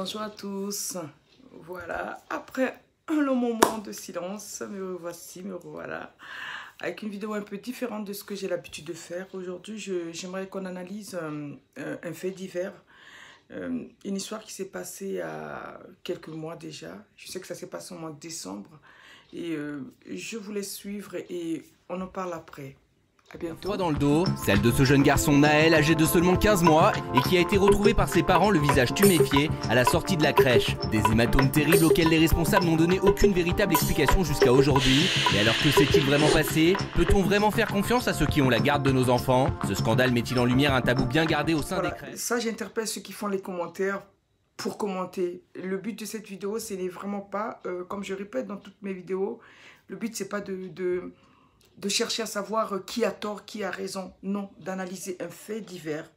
Bonjour à tous. Voilà, après un long moment de silence, me revoici, me revoilà avec une vidéo un peu différente de ce que j'ai l'habitude de faire. Aujourd'hui, j'aimerais qu'on analyse un fait divers, une histoire qui s'est passée il y a quelques mois déjà. Je sais que ça s'est passé au mois de décembre et je vous laisse suivre et on en parle après. À bientôt. Froid dans le dos, celle de ce jeune garçon Naël, âgé de seulement 15 mois et qui a été retrouvé par ses parents le visage tuméfié à la sortie de la crèche. Des hématomes terribles auxquels les responsables n'ont donné aucune véritable explication jusqu'à aujourd'hui. Mais alors que s'est-il vraiment passé? Peut-on vraiment faire confiance à ceux qui ont la garde de nos enfants? Ce scandale met-il en lumière un tabou bien gardé au sein des crèches? Ça, j'interpelle ceux qui font les commentaires pour commenter. Le but de cette vidéo, ce n'est vraiment pas, comme je répète dans toutes mes vidéos, le but, c'est pas de chercher à savoir qui a tort, qui a raison. Non, d'analyser un fait divers.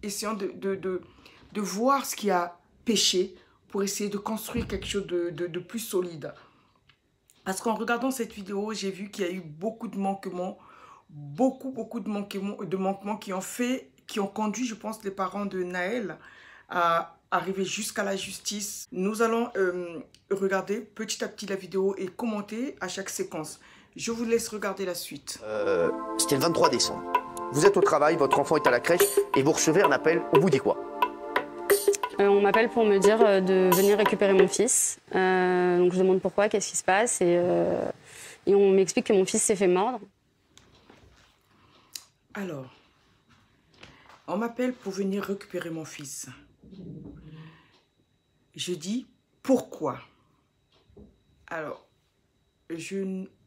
Essayons de voir ce qui a péché pour essayer de construire quelque chose de plus solide. Parce qu'en regardant cette vidéo, j'ai vu qu'il y a eu beaucoup de manquements, beaucoup de manquements qui ont conduit, je pense, les parents de Naël à arriver jusqu'à la justice. Nous allons regarder petit à petit la vidéo et commenter à chaque séquence. Je vous laisse regarder la suite. C'était le 23 décembre. Vous êtes au travail, votre enfant est à la crèche et vous recevez un appel. On vous dit quoi? On m'appelle pour me dire de venir récupérer mon fils. Donc je demande pourquoi, qu'est-ce qui se passe et on m'explique que mon fils s'est fait mordre. Alors, on m'appelle pour venir récupérer mon fils. Je dis pourquoi? Alors,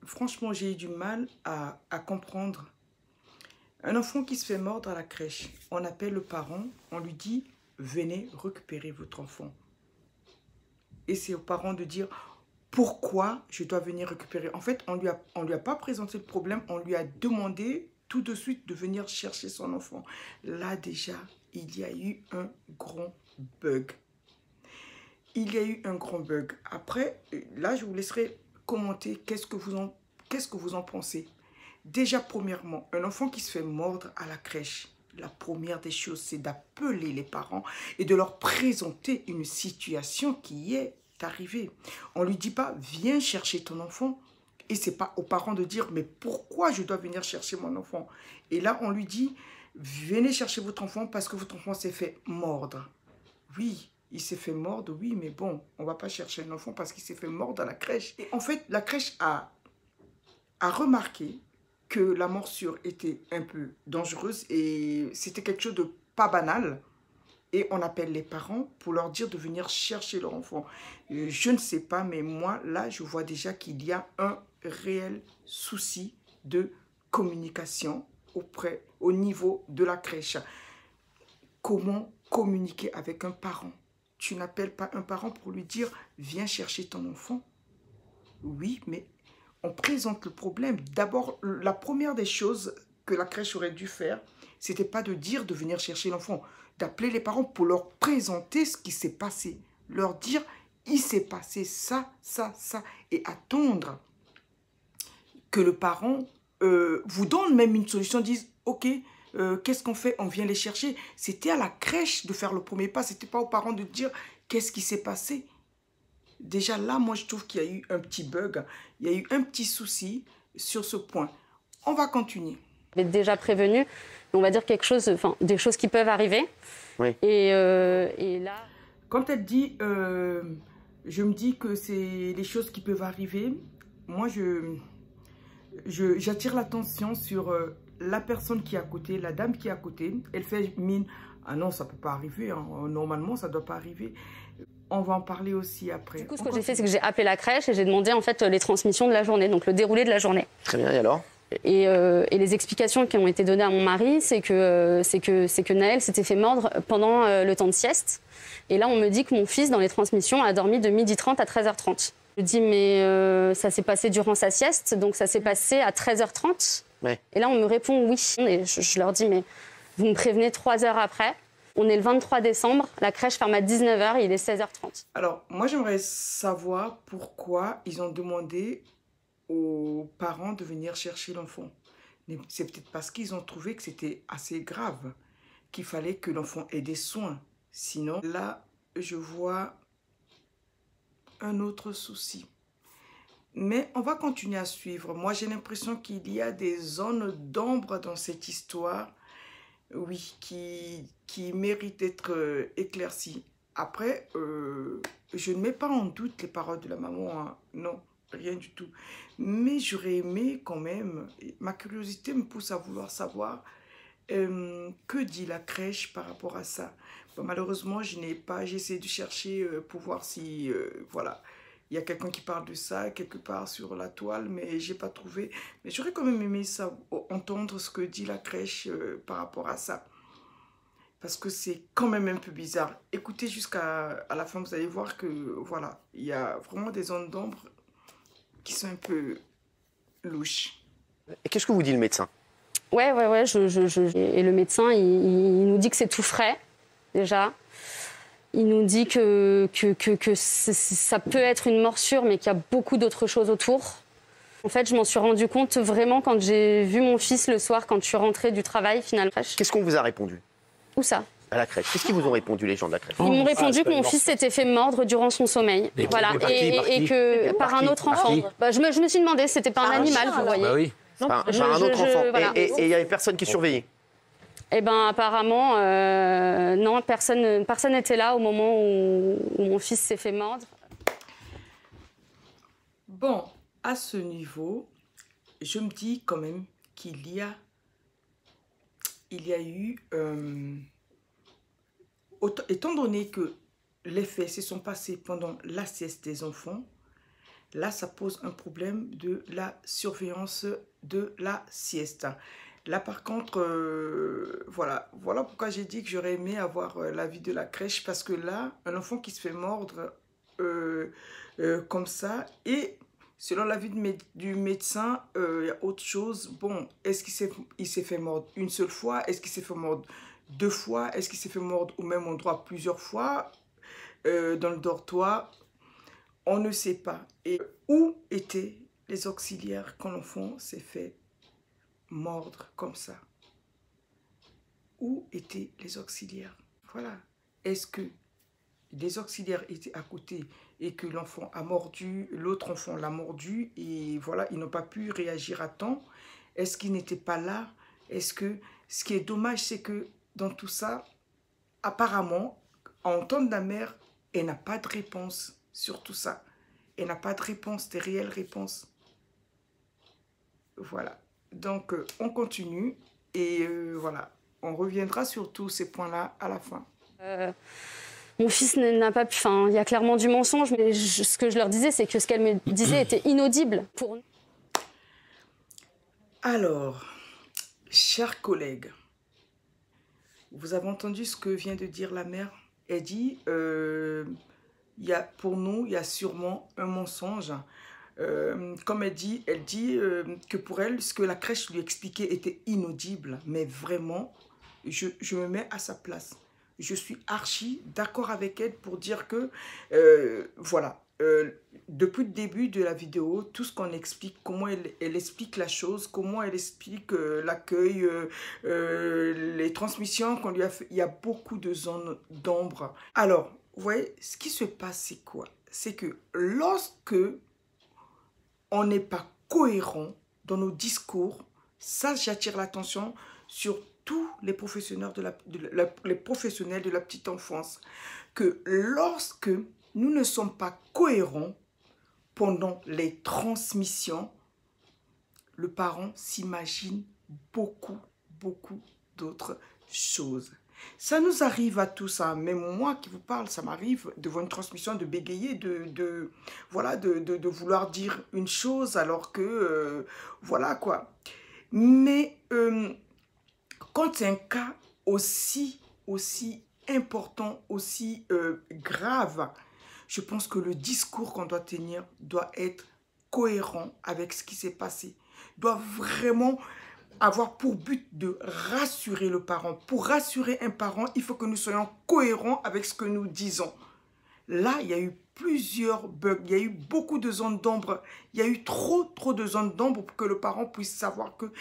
franchement, j'ai eu du mal à comprendre. Un enfant qui se fait mordre à la crèche, on appelle le parent, on lui dit « Venez récupérer votre enfant ». Et c'est aux parents de dire « Pourquoi je dois venir récupérer ?» En fait, on lui a pas présenté le problème, on lui a demandé tout de suite de venir chercher son enfant. Là, déjà, il y a eu un grand bug. Il y a eu un grand bug. Après, là, je vous laisserai commenter qu'est-ce que vous en pensez. Déjà, premièrement, un enfant qui se fait mordre à la crèche, la première des choses, c'est d'appeler les parents et de leur présenter une situation qui est arrivée. On ne lui dit pas, viens chercher ton enfant. Et ce n'est pas aux parents de dire, mais pourquoi je dois venir chercher mon enfant? Et là, on lui dit, venez chercher votre enfant parce que votre enfant s'est fait mordre. Oui, il s'est fait mordre, oui, mais bon, on ne va pas chercher un enfant parce qu'il s'est fait mordre à la crèche. Et en fait, la crèche a remarqué que la morsure était un peu dangereuse et c'était quelque chose de pas banal. Et on appelle les parents pour leur dire de venir chercher leur enfant. Je ne sais pas, mais moi, là, je vois déjà qu'il y a un réel souci de communication au niveau de la crèche. Comment communiquer avec un parent? Tu n'appelles pas un parent pour lui dire « Viens chercher ton enfant ». Oui, mais on présente le problème. D'abord, la première des choses que la crèche aurait dû faire, c'était pas de dire de venir chercher l'enfant, d'appeler les parents pour leur présenter ce qui s'est passé. Leur dire « Il s'est passé ça, ça, ça » et attendre que le parent vous donne même une solution, dise « Ok, qu'est-ce qu'on fait? On vient les chercher. » C'était à la crèche de faire le premier pas. C'était pas aux parents de dire qu'est-ce qui s'est passé. Déjà là, moi, je trouve qu'il y a eu un petit bug. Il y a eu un petit souci sur ce point. On va continuer. J'avais déjà prévenu, on va dire quelque chose, enfin des choses qui peuvent arriver. Oui. Et là... Quand elle dit, je me dis que c'est les choses qui peuvent arriver, moi, j'attire l'attention sur la personne qui est à côté, la dame qui est à côté. Elle fait mine, ah non, ça ne peut pas arriver, hein. Normalement, ça ne doit pas arriver. On va en parler aussi après. Du coup, ce que j'ai fait, c'est que j'ai appelé la crèche et j'ai demandé en fait les transmissions de la journée, donc le déroulé de la journée. Très bien, et alors? Et les explications qui ont été données à mon mari, c'est que Naël s'était fait mordre pendant le temps de sieste. Et là, on me dit que mon fils, dans les transmissions, a dormi de 12h30 à 13h30. Je dis, mais ça s'est passé durant sa sieste, donc ça s'est passé à 13h30. Ouais. Et là, on me répond oui. Et je leur dis, mais vous me prévenez 3 heures après. On est le 23 décembre, la crèche ferme à 19h et il est 16h30. Alors, moi, j'aimerais savoir pourquoi ils ont demandé aux parents de venir chercher l'enfant. C'est peut-être parce qu'ils ont trouvé que c'était assez grave, qu'il fallait que l'enfant ait des soins. Sinon, là, je vois un autre souci. Mais on va continuer à suivre. Moi, j'ai l'impression qu'il y a des zones d'ombre dans cette histoire, oui, qui méritent d'être éclaircies. Après, je ne mets pas en doute les paroles de la maman, hein. Non, rien du tout. Mais j'aurais aimé quand même, ma curiosité me pousse à vouloir savoir que dit la crèche par rapport à ça. Bon, malheureusement, j'ai essayé de chercher pour voir si, voilà, il y a quelqu'un qui parle de ça quelque part sur la toile, mais j'ai pas trouvé. Mais j'aurais quand même aimé ça, entendre ce que dit la crèche par rapport à ça. Parce que c'est quand même un peu bizarre. Écoutez jusqu'à la fin, vous allez voir que, voilà, il y a vraiment des zones d'ombre qui sont un peu louches. Et qu'est-ce que vous dit le médecin? Ouais. Et le médecin, il nous dit que c'est tout frais, déjà. Il nous dit que ça peut être une morsure, mais qu'il y a beaucoup d'autres choses autour. En fait, je m'en suis rendu compte vraiment quand j'ai vu mon fils le soir, quand je suis rentrée du travail, finalement. Qu'est-ce qu'on vous a répondu? Où ça? À la crèche. Qu'est-ce qu'ils vous ont répondu, les gens de la crèche? Ils m'ont répondu que mon fils s'était fait mordre durant son sommeil. Voilà. Et que par un autre enfant. Bah, je me suis demandé, c'était pas un animal, vous voyez. Bah oui. Par un autre enfant. Voilà. Et il n'y avait personne qui surveillait? Eh bien, apparemment, non, personne n'était là au moment où mon fils s'est fait mordre. Bon, à ce niveau, je me dis quand même qu'il y a eu, étant donné que les faits se sont passés pendant la sieste des enfants, là, ça pose un problème de la surveillance de la sieste. Là, par contre, voilà pourquoi j'ai dit que j'aurais aimé avoir l'avis de la crèche, parce que là, un enfant qui se fait mordre comme ça, et selon l'avis du médecin, il y a autre chose. Bon, est-ce qu'il s'est fait mordre une seule fois? Est-ce qu'il s'est fait mordre 2 fois? Est-ce qu'il s'est fait mordre au même endroit plusieurs fois dans le dortoir? On ne sait pas. Et où étaient les auxiliaires quand l'enfant s'est fait mordre comme ça? Où étaient les auxiliaires? Voilà. Est-ce que les auxiliaires étaient à côté et que l'enfant a mordu, l'autre enfant l'a mordu et voilà, ils n'ont pas pu réagir à temps? Est-ce qu'ils n'étaient pas là? Est-ce que ce qui est dommage, c'est que dans tout ça, apparemment, à entendre la mère, elle n'a pas de réponse sur tout ça. Elle n'a pas de réponse, des réelles réponses. Voilà. Donc, on continue et voilà. On reviendra sur tous ces points-là à la fin. Mon fils n'a pas pu... Enfin, il y a clairement du mensonge, mais ce que je leur disais, c'est que ce qu'elle me disait était inaudible pour nous. Alors, chers collègues, vous avez entendu ce que vient de dire la mère? Elle dit, pour nous, il y a sûrement un mensonge. Comme elle dit que pour elle, ce que la crèche lui expliquait était inaudible. Mais vraiment, je me mets à sa place. Je suis archi d'accord avec elle pour dire que, voilà, depuis le début de la vidéo, tout ce qu'on explique, comment elle explique la chose, comment elle explique l'accueil, les transmissions qu'on lui a fait, il y a beaucoup de zones d'ombre. Alors, vous voyez, ce qui se passe, c'est quoi? C'est que lorsque on n'est pas cohérent dans nos discours, ça, j'attire l'attention sur tous les professionnels les professionnels de la petite enfance, que lorsque nous ne sommes pas cohérents pendant les transmissions, le parent s'imagine beaucoup d'autres choses. Ça nous arrive à tous, hein. Même moi qui vous parle, ça m'arrive devant une transmission de bégayer, de vouloir dire une chose alors que, voilà quoi. Mais quand c'est un cas aussi important, aussi grave, je pense que le discours qu'on doit tenir doit être cohérent avec ce qui s'est passé. Doit vraiment avoir pour but de rassurer le parent. Pour rassurer un parent, il faut que nous soyons cohérents avec ce que nous disons. Là, il y a eu plusieurs bugs. Il y a eu beaucoup de zones d'ombre. Il y a eu trop de zones d'ombre pour que le parent puisse savoir que... Vous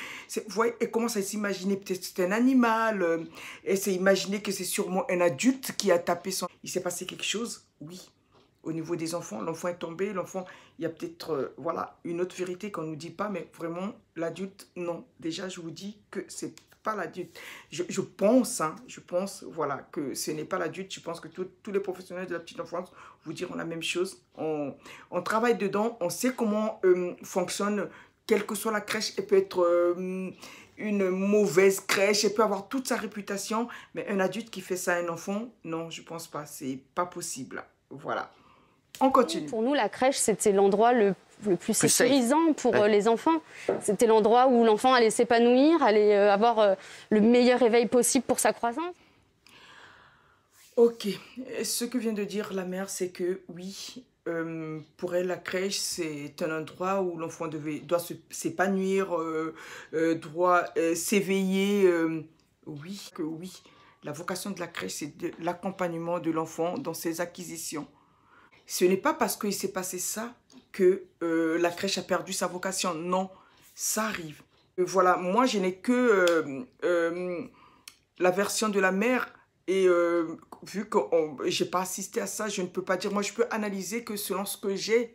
voyez, elle commence à s'imaginer peut-être que c'est un animal. Elle s'est imaginé que c'est sûrement un adulte qui a tapé son... Il s'est passé quelque chose? Oui. Au niveau des enfants, l'enfant est tombé. L'enfant, il y a peut-être voilà, une autre vérité qu'on ne nous dit pas. Mais vraiment, l'adulte, non. Déjà, je vous dis que c'est pas l'adulte. Je pense, voilà, que ce n'est pas l'adulte. Je pense que tous les professionnels de la petite enfance vous diront la même chose. On travaille dedans, on sait comment fonctionne, quelle que soit la crèche. Elle peut être une mauvaise crèche, elle peut avoir toute sa réputation, mais un adulte qui fait ça à un enfant, non, je pense pas, c'est pas possible. Voilà. On continue. Pour nous, la crèche, c'était l'endroit le plus sécurisant pour les enfants. C'était l'endroit où l'enfant allait s'épanouir, allait avoir le meilleur éveil possible pour sa croissance. Ok. Ce que vient de dire la mère, c'est que oui, pour elle, la crèche, c'est un endroit où l'enfant doit s'épanouir, doit s'éveiller. Oui, que oui. La vocation de la crèche, c'est l'accompagnement de l'enfant dans ses acquisitions. Ce n'est pas parce qu'il s'est passé ça que la crèche a perdu sa vocation. Non, ça arrive. Voilà, moi, je n'ai que la version de la mère. Et vu que je n'ai pas assisté à ça, je ne peux pas dire. Moi, je peux analyser que selon ce que j'ai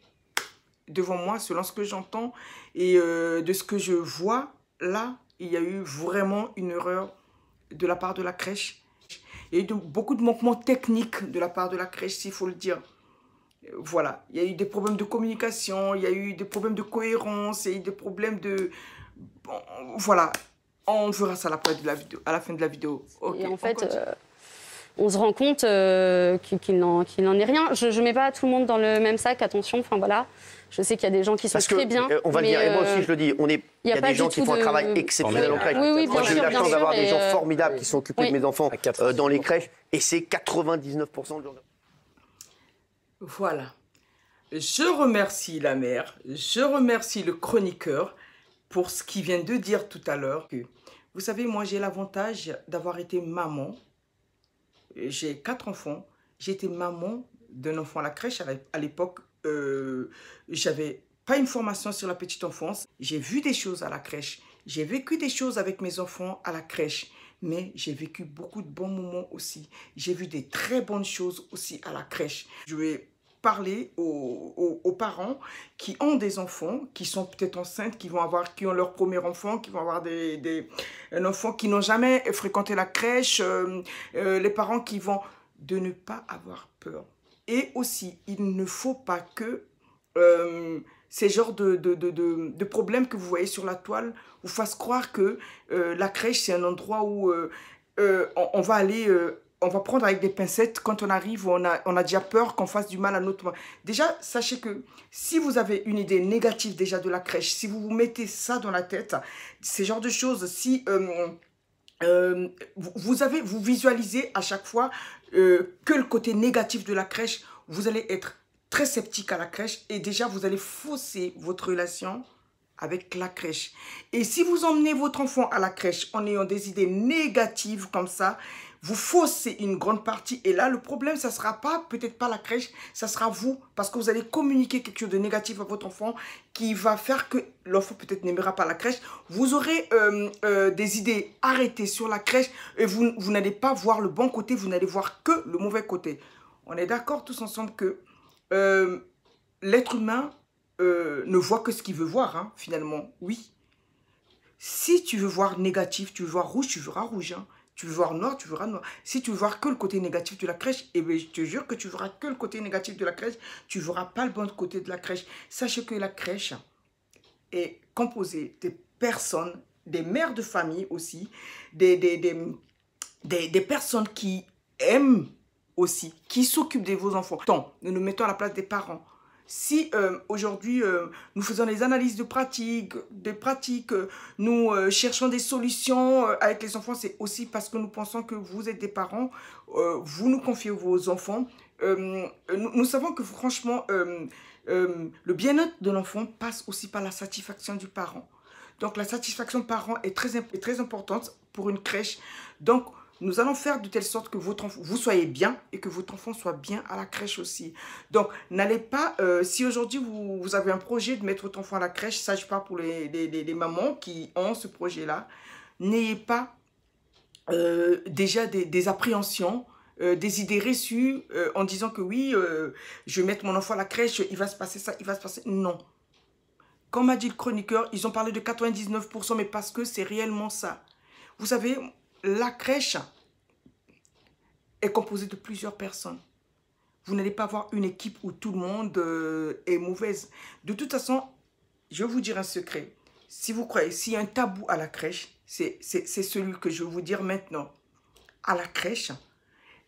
devant moi, selon ce que j'entends et de ce que je vois, là, il y a eu vraiment une erreur de la part de la crèche. Il y a eu beaucoup de manquements techniques de la part de la crèche, s'il faut le dire. Voilà, il y a eu des problèmes de communication, il y a eu des problèmes de cohérence, il y a eu des problèmes de... Bon, voilà, on verra ça à la fin de la vidéo. Okay, et en fait, on se rend compte qu'il n'en est rien. Je ne mets pas tout le monde dans le même sac, attention, enfin voilà. Je sais qu'il y a des gens qui sont très bien. On va le dire, et moi aussi je le dis, il y a des gens qui font un travail exceptionnel en crèche. Oui, moi j'ai eu la chance d'avoir des gens formidables qui sont occupés de mes enfants dans les crèches, et c'est 99% de gens. Voilà. Je remercie la mère, je remercie le chroniqueur pour ce qu'il vient de dire tout à l'heure. Vous savez, moi j'ai l'avantage d'avoir été maman. J'ai 4 enfants. J'ai été maman d'un enfant à la crèche. À l'époque, j'avais pas une formation sur la petite enfance. J'ai vu des choses à la crèche. J'ai vécu des choses avec mes enfants à la crèche. Mais j'ai vécu beaucoup de bons moments aussi. J'ai vu des très bonnes choses aussi à la crèche. Je vais parler aux parents qui ont des enfants, qui sont peut-être enceintes, qui ont leur premier enfant, qui vont avoir un enfant qui n'ont jamais fréquenté la crèche, les parents qui vont... de ne pas avoir peur. Et aussi, il ne faut pas que ces genres de problèmes que vous voyez sur la toile vous fassent croire que la crèche, c'est un endroit où on va aller... on va prendre avec des pincettes quand on arrive, on a déjà peur qu'on fasse du mal à notre... Déjà, sachez que si vous avez une idée négative déjà de la crèche, si vous vous mettez ça dans la tête, ces genres de choses, si vous visualisez à chaque fois que le côté négatif de la crèche, vous allez être très sceptique à la crèche et déjà vous allez fausser votre relation avec la crèche. Et si vous emmenez votre enfant à la crèche en ayant des idées négatives comme ça, vous faussez une grande partie. Et là, le problème, ça ne sera peut-être pas la crèche, ça sera vous. Parce que vous allez communiquer quelque chose de négatif à votre enfant qui va faire que l'enfant peut-être n'aimera pas la crèche. Vous aurez des idées arrêtées sur la crèche et vous n'allez pas voir le bon côté, vous n'allez voir que le mauvais côté. On est d'accord tous ensemble que l'être humain ne voit que ce qu'il veut voir, hein, finalement. Oui. Si tu veux voir négatif, tu veux voir rouge, tu verras rouge, hein. Tu veux voir noir, tu verras noir. Si tu veux voir que le côté négatif de la crèche, eh bien, je te jure que tu verras que le côté négatif de la crèche. Tu ne verras pas le bon côté de la crèche. Sachez que la crèche est composée des personnes, des mères de famille aussi, des personnes qui aiment aussi, qui s'occupent de vos enfants. Donc, nous nous mettons à la place des parents. Si aujourd'hui, nous faisons des analyses de pratiques, nous cherchons des solutions avec les enfants, c'est aussi parce que nous pensons que vous êtes des parents, vous nous confiez vos enfants. Nous savons que franchement, le bien-être de l'enfant passe aussi par la satisfaction du parent. Donc la satisfaction parent est très importante pour une crèche. Donc Nous allons faire de telle sorte que vous soyez bien et que votre enfant soit bien à la crèche aussi. Donc, n'allez pas, si aujourd'hui vous avez un projet de mettre votre enfant à la crèche, ça je parle pour les mamans qui ont ce projet-là, n'ayez pas déjà des appréhensions, des idées reçues en disant que oui, je vais mettre mon enfant à la crèche, il va se passer ça, il va se passer... Non. Comme a dit le chroniqueur, ils ont parlé de 99%, mais parce que c'est réellement ça. Vous savez, la crèche est composée de plusieurs personnes. Vous n'allez pas avoir une équipe où tout le monde est mauvaise. De toute façon, je vais vous dire un secret. Si vous croyez, s'il y a un tabou à la crèche, c'est celui que je vais vous dire maintenant. À la crèche,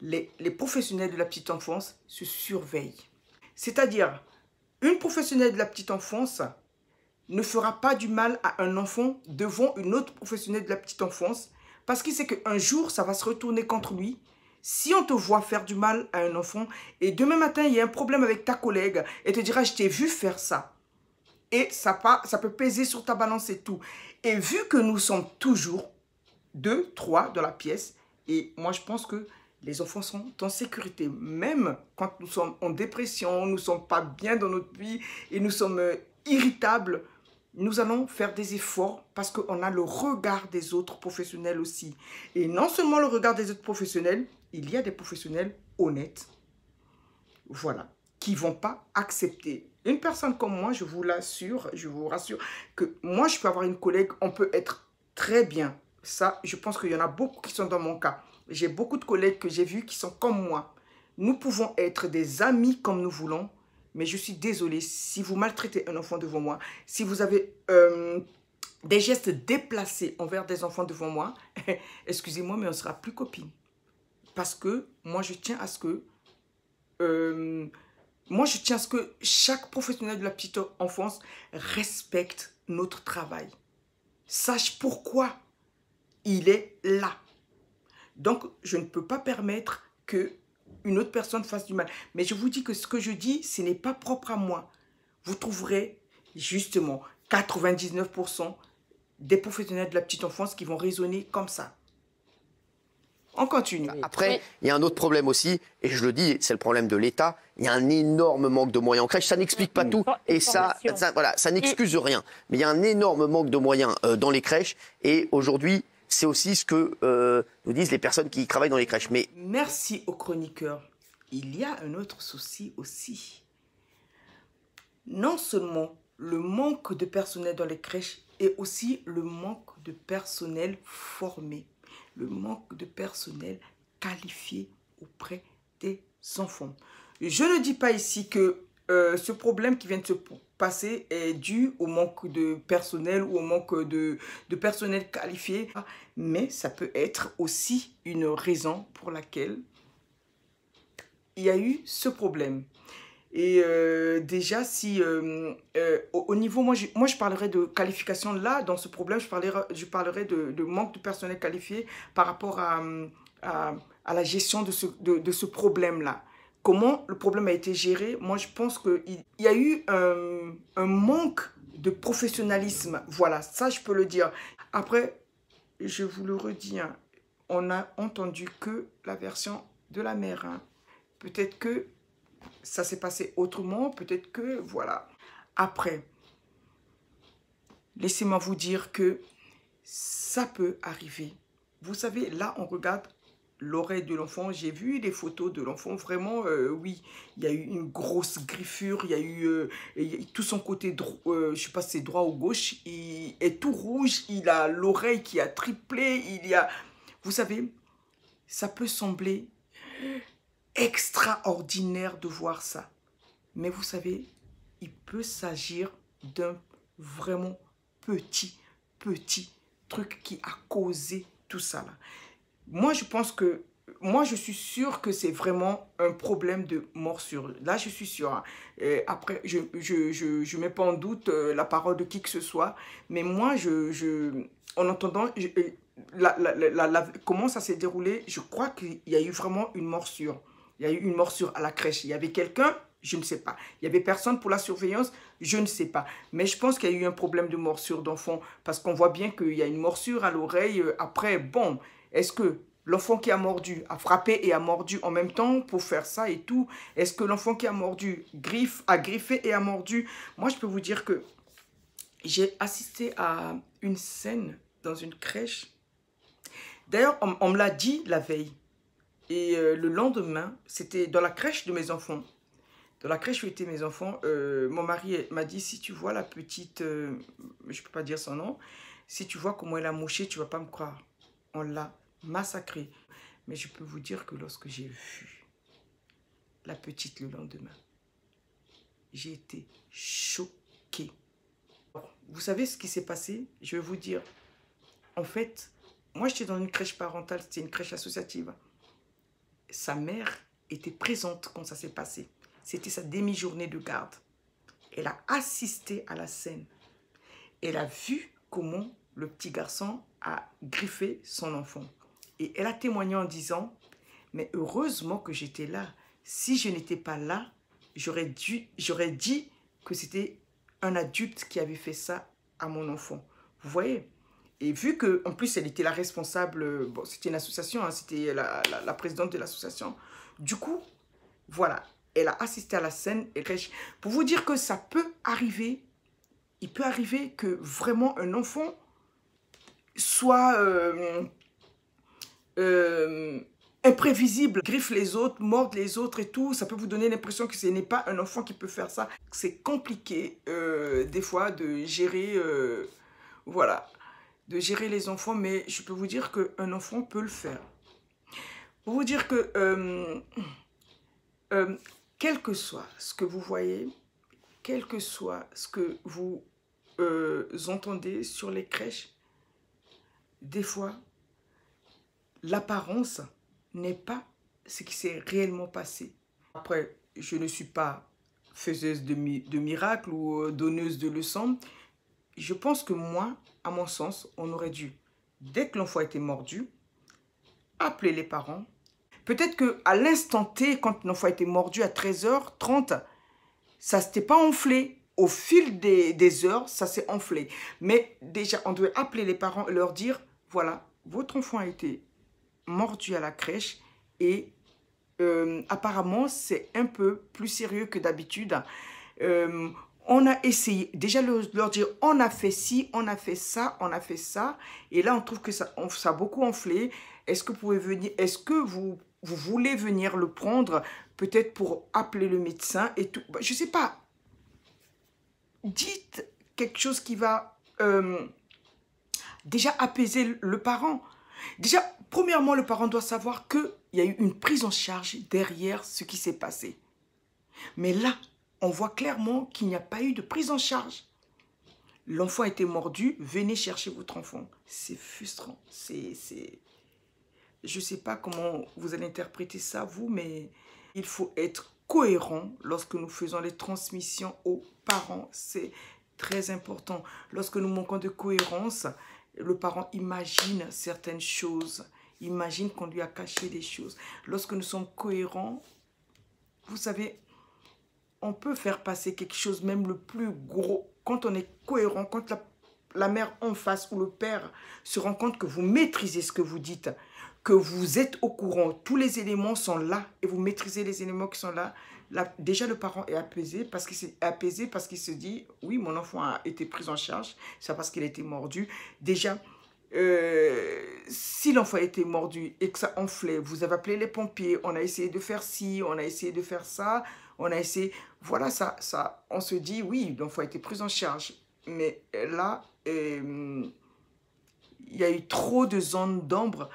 les professionnels de la petite enfance se surveillent. C'est-à-dire, une professionnelle de la petite enfance ne fera pas du mal à un enfant devant une autre professionnelle de la petite enfance parce qu'il sait qu'un jour, ça va se retourner contre lui. Si on te voit faire du mal à un enfant et demain matin, il y a un problème avec ta collègue et te dira, je t'ai vu faire ça. Et ça peut peser sur ta balance et tout. Et vu que nous sommes toujours 2, 3 dans la pièce, et moi je pense que les enfants sont en sécurité. Même quand nous sommes en dépression, nous ne sommes pas bien dans notre vie et nous sommes irritables, nous allons faire des efforts parce qu'on a le regard des autres professionnels aussi. Et non seulement le regard des autres professionnels, il y a des professionnels honnêtes, voilà, qui ne vont pas accepter. Une personne comme moi, je vous l'assure, je vous rassure, que moi, je peux avoir une collègue, on peut être très bien. Ça, je pense qu'il y en a beaucoup qui sont dans mon cas. J'ai beaucoup de collègues que j'ai vus qui sont comme moi. Nous pouvons être des amis comme nous voulons, mais je suis désolée, si vous maltraitez un enfant devant moi, si vous avez des gestes déplacés envers des enfants devant moi, excusez-moi, mais on ne sera plus copines. Parce que moi, je tiens à ce que... chaque professionnel de la petite enfance respecte notre travail. Sache pourquoi il est là. Donc, je ne peux pas permettre que une autre personne fasse du mal. Mais je vous dis que ce que je dis, ce n'est pas propre à moi. Vous trouverez justement 99% des professionnels de la petite enfance qui vont raisonner comme ça. On continue. Après, il y a un autre problème aussi, et je le dis, c'est le problème de l'État. Il y a un énorme manque de moyens en crèche. Ça n'explique pas tout, et ça n'excuse rien. Mais il y a un énorme manque de moyens dans les crèches, et aujourd'hui, c'est aussi ce que nous disent les personnes qui travaillent dans les crèches. Mais... Merci aux chroniqueurs. Il y a un autre souci aussi. Non seulement le manque de personnel dans les crèches, et aussi le manque de personnel formé. Le manque de personnel qualifié auprès des enfants. Je ne dis pas ici que ce problème qui vient de se passer est dû au manque de personnel ou au manque de personnel qualifié, mais ça peut être aussi une raison pour laquelle il y a eu ce problème. Et déjà, si au niveau, moi je parlerai de qualification là, dans ce problème, je parlerai de manque de personnel qualifié par rapport à la gestion de ce problème-là. Comment le problème a été géré? Moi, je pense qu'il y a eu un manque de professionnalisme. Voilà, ça, je peux le dire. Après, je vous le redis, hein, on n'a entendu que la version de la mère. Hein. Peut-être que ça s'est passé autrement, peut-être que, voilà. Après, laissez-moi vous dire que ça peut arriver. Vous savez, là, on regarde l'oreille de l'enfant. J'ai vu des photos de l'enfant, vraiment, oui, il y a eu une grosse griffure, il y a eu tout son côté, je ne sais pas si c'est droit ou gauche, il est tout rouge, il a l'oreille qui a triplé, il y a... Vous savez, ça peut sembler extraordinaire de voir ça. Mais vous savez, il peut s'agir d'un vraiment petit truc qui a causé tout ça là. Moi, je suis sûre que c'est vraiment un problème de morsure. Là, je suis sûre. Hein. Après, je mets pas en doute la parole de qui que ce soit. Mais moi, en entendant comment ça s'est déroulé, je crois qu'il y a eu vraiment une morsure. Il y a eu une morsure à la crèche. Il y avait quelqu'un, je ne sais pas. Il y avait personne pour la surveillance, je ne sais pas. Mais je pense qu'il y a eu un problème de morsure d'enfant. Parce qu'on voit bien qu'il y a une morsure à l'oreille. Après, bon... Est-ce que l'enfant qui a mordu a frappé et a mordu en même temps pour faire ça et tout? Est-ce que l'enfant qui a mordu a griffé et a mordu? Moi, je peux vous dire que j'ai assisté à une scène dans une crèche. D'ailleurs, on me l'a dit la veille. Et le lendemain, c'était dans la crèche de mes enfants. Dans la crèche où étaient mes enfants, mon mari m'a dit, si tu vois la petite, je ne peux pas dire son nom, si tu vois comment elle a mouché, tu ne vas pas me croire. On l'a massacrée. Mais je peux vous dire que lorsque j'ai vu la petite le lendemain, j'ai été choquée. Vous savez ce qui s'est passé? Je vais vous dire. En fait, moi j'étais dans une crèche parentale, c'était une crèche associative. Sa mère était présente quand ça s'est passé. C'était sa demi-journée de garde. Elle a assisté à la scène. Elle a vu comment le petit garçon a griffé son enfant. Et elle a témoigné en disant, mais heureusement que j'étais là. Si je n'étais pas là, j'aurais dit que c'était un adulte qui avait fait ça à mon enfant. Vous voyez? Et vu qu'en plus, elle était la responsable, bon, c'était une association, hein, c'était la présidente de l'association. Du coup, voilà, elle a assisté à la scène. Pour vous dire que ça peut arriver, il peut arriver que vraiment un enfant soit imprévisible, griffe les autres, morde les autres et tout. Ça peut vous donner l'impression que ce n'est pas un enfant qui peut faire ça. C'est compliqué des fois de gérer, voilà, de gérer les enfants, mais je peux vous dire qu'un enfant peut le faire. Pour vous dire que quel que soit ce que vous voyez, quel que soit ce que vous entendez sur les crèches, des fois, l'apparence n'est pas ce qui s'est réellement passé. Après, je ne suis pas faiseuse de miracles ou donneuse de leçons. Je pense que moi, à mon sens, on aurait dû, dès que l'enfant a été mordu, appeler les parents. Peut-être qu'à l'instant T, quand l'enfant a été mordu à 13h30, ça ne s'était pas enflé. Au fil des heures, ça s'est enflé. Mais déjà, on devait appeler les parents et leur dire, voilà, votre enfant a été mordu à la crèche et apparemment, c'est un peu plus sérieux que d'habitude. On a essayé, déjà leur dire, on a fait ci, on a fait ça, on a fait ça. Et là, on trouve que ça a beaucoup enflé. Est-ce que vous pouvez venir, est-ce que vous voulez venir le prendre, peut-être pour appeler le médecin et tout. Je ne sais pas. Dites quelque chose qui va déjà apaiser le parent. Déjà, premièrement, le parent doit savoir qu'il y a eu une prise en charge derrière ce qui s'est passé. Mais là, on voit clairement qu'il n'y a pas eu de prise en charge. L'enfant a été mordu, venez chercher votre enfant. C'est frustrant. Je ne sais pas comment vous allez interpréter ça, vous, mais il faut être cohérent lorsque nous faisons les transmissions aux parents. C'est très important. Lorsque nous manquons de cohérence, le parent imagine certaines choses, imagine qu'on lui a caché des choses. Lorsque nous sommes cohérents, vous savez, on peut faire passer quelque chose, même le plus gros. Quand on est cohérent, quand la mère en face ou le père se rend compte que vous maîtrisez ce que vous dites, que vous êtes au courant, tous les éléments sont là et vous maîtrisez les éléments qui sont là, déjà le parent est apaisé parce qu'il se dit, oui, mon enfant a été pris en charge, c'est parce qu'il a été mordu. Déjà, si l'enfant a été mordu et que ça enflait, vous avez appelé les pompiers, on a essayé de faire ci, on a essayé de faire ça, on a essayé, voilà, ça on se dit, oui, l'enfant a été pris en charge. Mais là, il y a eu trop de zones d'ombre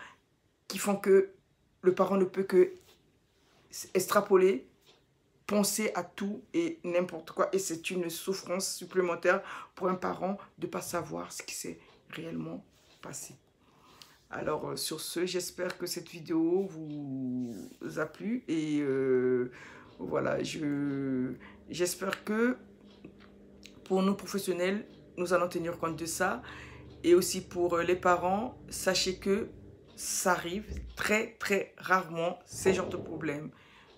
qui font que le parent ne peut que extrapoler, penser à tout et n'importe quoi. Et c'est une souffrance supplémentaire pour un parent de ne pas savoir ce qui s'est réellement passé. Alors, sur ce, j'espère que cette vidéo vous a plu. Et voilà, j'espère que pour nous professionnels, nous allons tenir compte de ça. Et aussi pour les parents, sachez que ça arrive très, très rarement, ces genres de problèmes.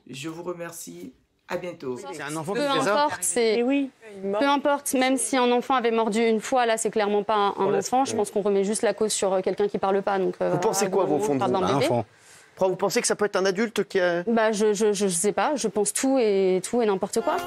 Je vous remercie. À bientôt. C'est un enfant Peu qui fait ça. importe, peu importe, même si un enfant avait mordu une fois, là c'est clairement pas un enfant. Je pense qu'on remet juste la cause sur quelqu'un qui parle pas. Donc, vous pensez quoi, au fond de vous, un enfant? Vous pensez que ça peut être un adulte qui a... Bah je sais pas. Je pense tout et n'importe quoi.